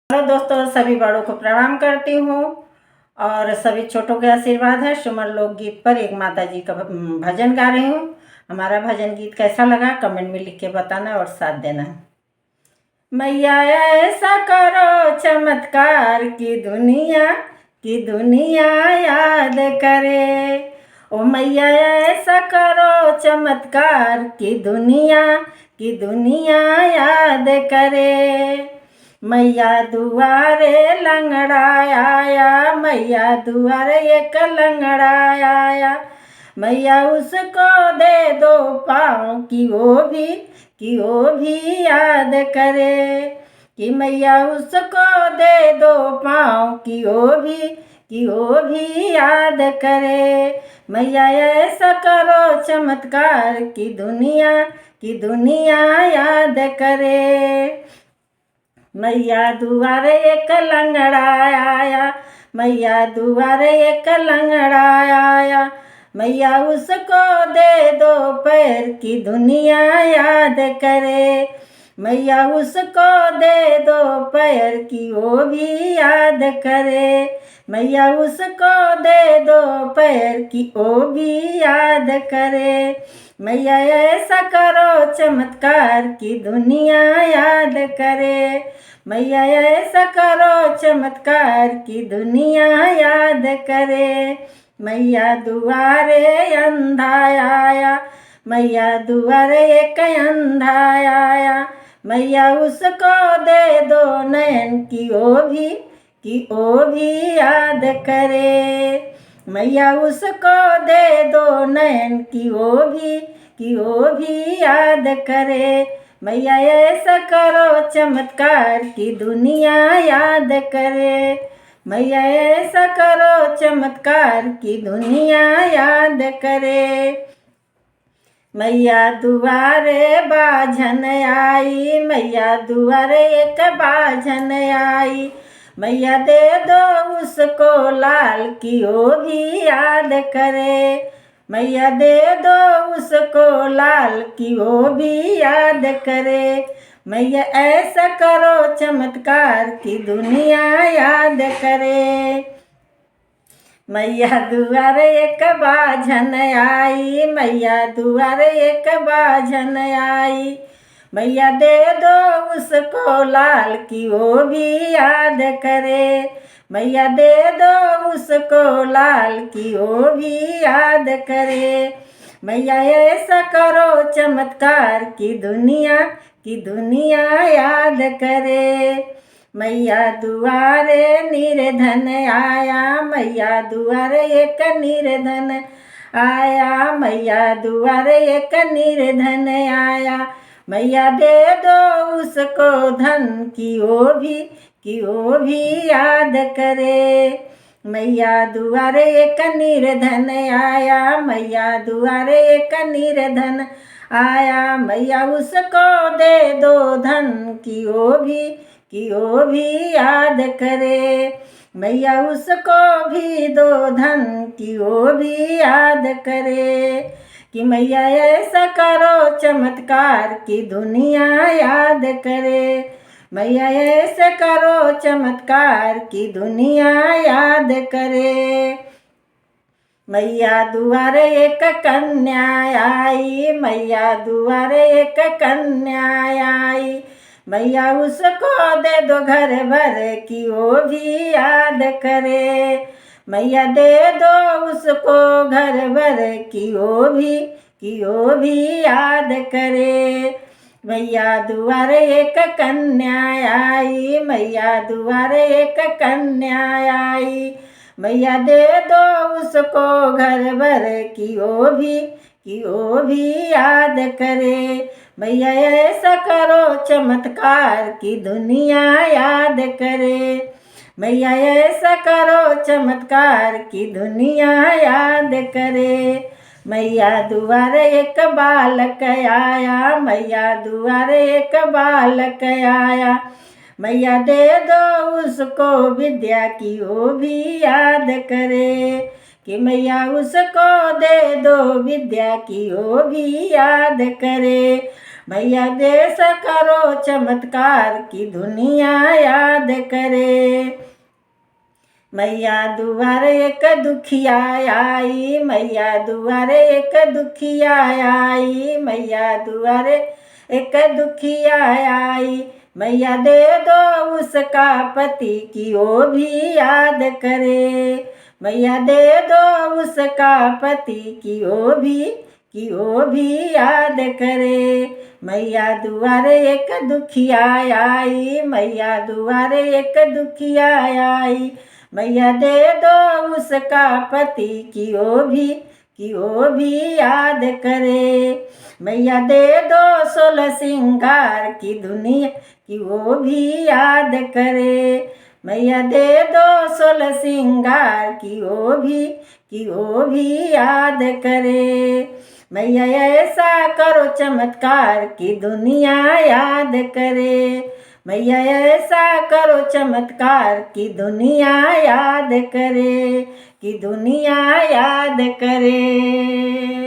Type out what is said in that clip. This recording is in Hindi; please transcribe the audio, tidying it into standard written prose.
हेलो दोस्तों, सभी बड़ों को प्रणाम करती हूँ और सभी छोटों के आशीर्वाद है। सुमन लोकगीत पर एक माता जी का भजन गा रही हूँ। हमारा भजन गीत कैसा लगा कमेंट में लिख के बताना और साथ देना। मैया ऐसा करो चमत्कार की दुनिया याद करे। ओ मैया ऐसा करो चमत्कार की दुनिया याद करे। मैया दुआरे लंगड़ा आया, मैया दुआरे एक लंगड़ा आया। मैया उसको दे दो पाँव कि वो भी याद करे। कि मैया उसको दे दो पाँव कि वो भी याद करे। मैया ऐसा करो चमत्कार की दुनिया याद करे। मैया दुआरे एक लंगड़ा आया, मैया दुआरे एक लंगड़ा आया। मैया उसको दे दो पैर की दुनिया याद करे। मैया उसको दे दो पैर की वो भी याद करे। मैया उसको दे दो पैर की वो भी याद करे। मैया ऐसा करो चमत्कार की दुनिया याद करे। मैया ऐसा करो चमत्कार की दुनिया याद करे। मैया दुआरे अंधा आया, मैया दुआरे एक अंधा आया। मैया उसको दे दो नयन की वो भी याद करे। मैया उसको दे दो नयन की वो भी याद करे। मैया ऐसा करो चमत्कार की दुनिया याद करे। मैया ऐसा करो चमत्कार की दुनिया याद करे। मैया दुआरे बाझन आई, मैया दुआरे एक बाझन आई। मैया दे दो उसको लाल की वो भी याद करे। मैया दे दो उसको लाल की वो भी याद करे। मैया ऐसा करो चमत्कार की दुनिया याद करे। मैया दुआरे एक बाझन आई, मैया दुआरे एक बाझन आई। मैया दे दो उसको लाल की वो भी याद करे। मैया दे दो उसको लाल की वो भी याद करे। मैया ऐसा करो चमत्कार की दुनिया याद करे। मैया दुआरे निर्धन आया, मैया दुआरे एक निर्धन आया। मैया दुआरे एक निर्धन आया। मैया दे दो उसको धन की वो भी याद करे। मैया दुआरे एक निर्धन आया, मैया दुआरे एक निर्धन आया। मैया उसको दे दो धन की वो भी याद करे। मैया उसको भी दो धन की वो भी याद करे। कि मैया ऐसा करो चमत्कार की दुनिया याद करे। मैया ऐसा करो चमत्कार की दुनिया याद करे। मैया दुआरे एक कन्या आई, मैया दुआरे एक कन्या आई। मैया उसको दे दो घर भर की वो भी याद करे। मैया दे दो उसको घर भर की वो भी याद करे। मैया दुआरे एक कन्या आई, मैया दुआरे एक कन्या आई। मैया दे दो उसको घर भर की वो भी याद करे। मैया ऐसा करो चमत्कार की दुनिया याद करे। मैया ऐसा करो चमत्कार की दुनिया याद करे। मैया दुआरे एक बालक आया, मैया दुआरे एक बालक आया। मैया दे दो उसको विद्या की वो भी याद करे। कि मैया उसको दे दो विद्या की वो भी याद करे। मैया देश करो चमत्कार की दुनिया याद करे। मैया दुआरे एक दुखिया आई, मैया दुआरे एक दुखिया आई, मैया दुआरे एक दुखिया आई। मैया दे दो उसका पति कि वो भी याद करे। मैया दे दो उसका पति कि वो भी याद करे। मैया दुआरे एक दुखिया आई, मैया दुआरे एक दुखिया आई। मैया दे दो उसका पति कि वो भी याद करे। मैया दे दो 16 सिंगार की दुनिया कि वो भी याद करे। मैया दे दो 16 सिंगार कि वो भी याद करे। मैया ऐसा करो चमत्कार की दुनिया याद करे। मैया ऐसा करो चमत्कार की दुनिया याद करे, कि दुनिया याद करे।